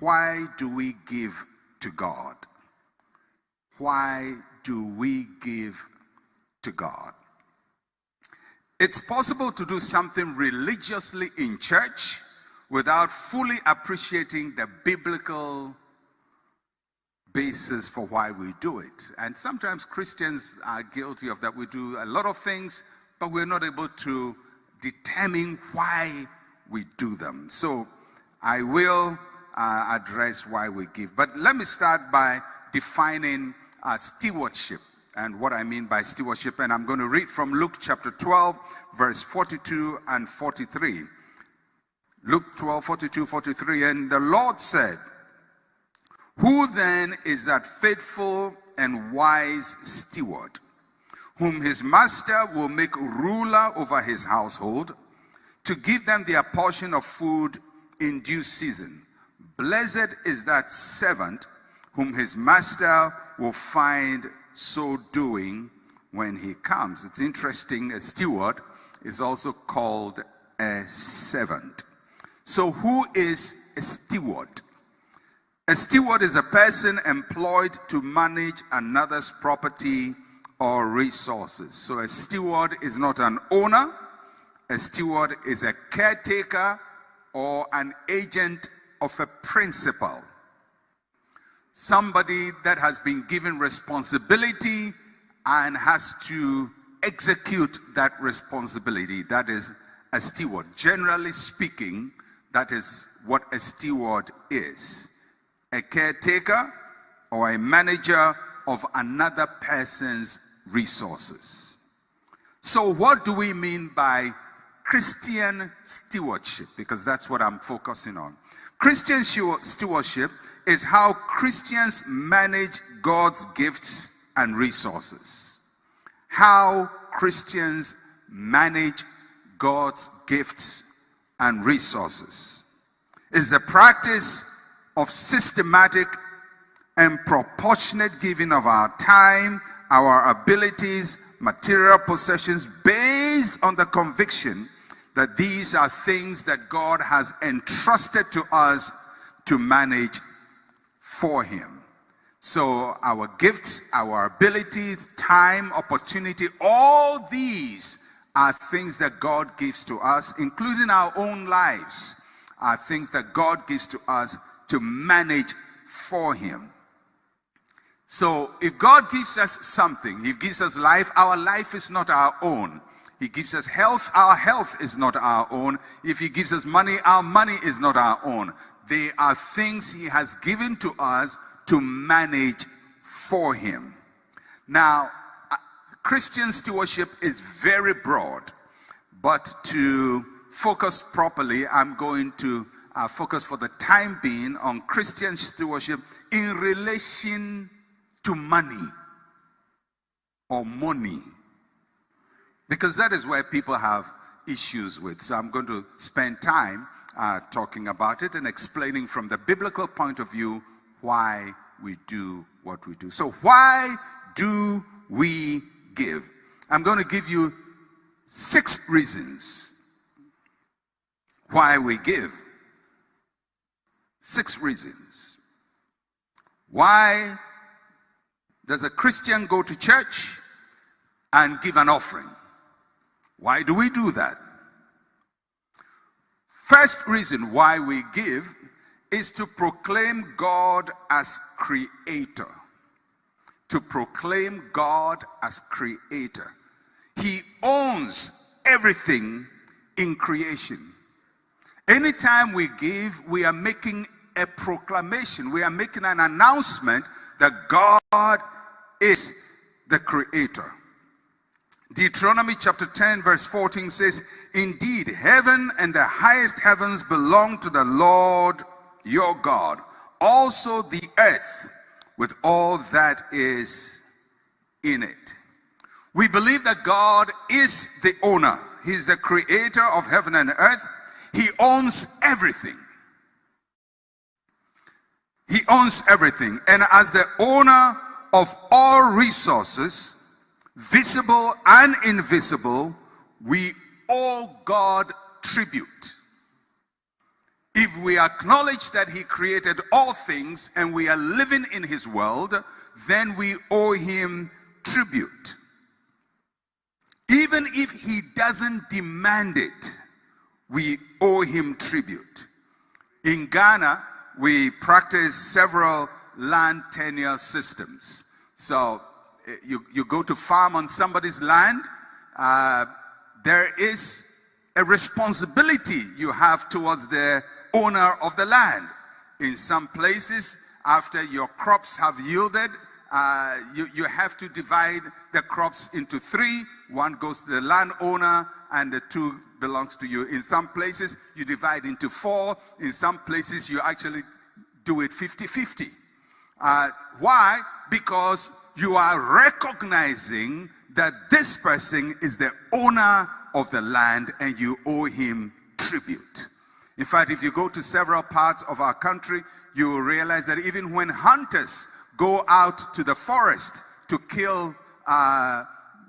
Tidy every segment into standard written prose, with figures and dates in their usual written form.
Why do we give to God? Why do we give to God? It's possible to do something religiously in church without fully appreciating the biblical basis for why we do it. And sometimes Christians are guilty of that. We do a lot of things, but we're not able to determine why we do them. So I will address why we give. But let me start by defining stewardship and what I mean by stewardship. And I'm going to read from Luke chapter 12, verse 42 and 43. Luke 12, 42, 43. And the Lord said, "Who then is that faithful and wise steward, whom his master will make ruler over his household, to give them their portion of food in due season? Blessed is that servant whom his master will find so doing when he comes." It's interesting, a steward is also called a servant. So who is a steward? A steward is a person employed to manage another's property or resources. So a steward is not an owner. A steward is a caretaker or an agent of a principal. Somebody that has been given responsibility and has to execute that responsibility. That is a steward. Generally speaking, that is what a steward is. A caretaker or a manager of another person's resources. So what do we mean by Christian stewardship? Because that's what I'm focusing on. Christian stewardship is how Christians manage God's gifts and resources. How Christians manage God's gifts and resources. It's the practice of systematic and proportionate giving of our time, our abilities, material possessions, based on the conviction that these are things that God has entrusted to us to manage for him. So our gifts, our abilities, time, opportunity, all these are things that God gives to us, including our own lives, are things that God gives to us to manage for him. So if God gives us something, he gives us life, our life is not our own. He gives us health, our health is not our own. If he gives us money, our money is not our own. They are things he has given to us to manage for him. Now, Christian stewardship is very broad, but to focus properly, I'm going to focus for the time being on Christian stewardship in relation to money or money, because that is where people have issues with. So I'm going to spend time talking about it and explaining from the biblical point of view why we do what we do. So why do we give? I'm going to give you 6 reasons why we give. 6 reasons. Why does a Christian go to church and give an offering? Why do we do that? First reason why we give is to proclaim God as creator. To proclaim God as creator. He owns everything in creation. Anytime we give, we are making a proclamation. We are making an announcement that God is the creator. Deuteronomy chapter 10 verse 14 says, "Indeed, heaven and the highest heavens belong to the Lord your God. Also the earth with all that is in it." We believe that God is the owner. He's the creator of heaven and earth. He owns everything. He owns everything. And as the owner of all resources, visible and invisible, we owe God tribute. If we acknowledge that he created all things and we are living in his world, then we owe him tribute. Even if he doesn't demand it, we owe him tribute. In Ghana, we practice several land tenure systems. So you go to farm on somebody's land, there is a responsibility you have towards the owner of the land. In some places, after your crops have yielded, you have to divide the crops into 3. 1 goes to the landowner and the 2 belongs to you. In some places, you divide into 4. In some places, you actually do it 50-50. Why? Because you are recognizing that this person is the owner of the land and you owe him tribute. In fact, if you go to several parts of our country, you will realize that even when hunters go out to the forest to kill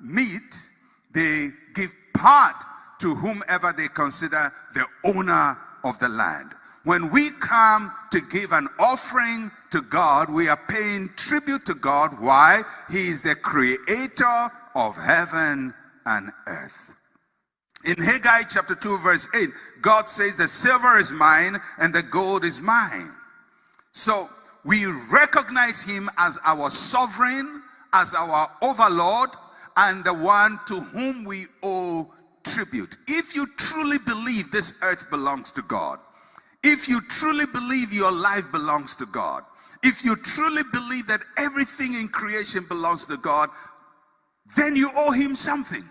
meat, they give part to whomever they consider the owner of the land. When we come to give an offering to God, we are paying tribute to God. Why? He is the creator of heaven and earth. In Haggai chapter 2 verse 8, God says, the silver is mine and the gold is mine. So we recognize him as our sovereign, as our overlord, and the one to whom we owe tribute. If you truly believe this earth belongs to God, if you truly believe your life belongs to God, if you truly believe that everything in creation belongs to God, then you owe him something.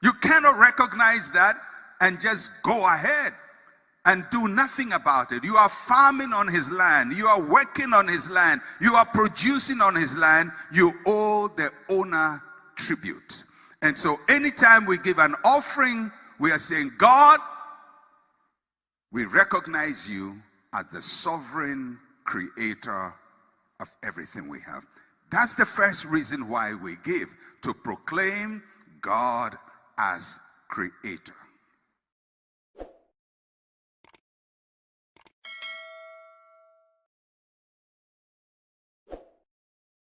You cannot recognize that and just go ahead and do nothing about it. You are farming on his land. You are working on his land. You are producing on his land. You owe the owner tribute. And so anytime we give an offering, we are saying, God, we recognize you as the sovereign creator of everything we have. That's the first reason why we give, to proclaim God as creator.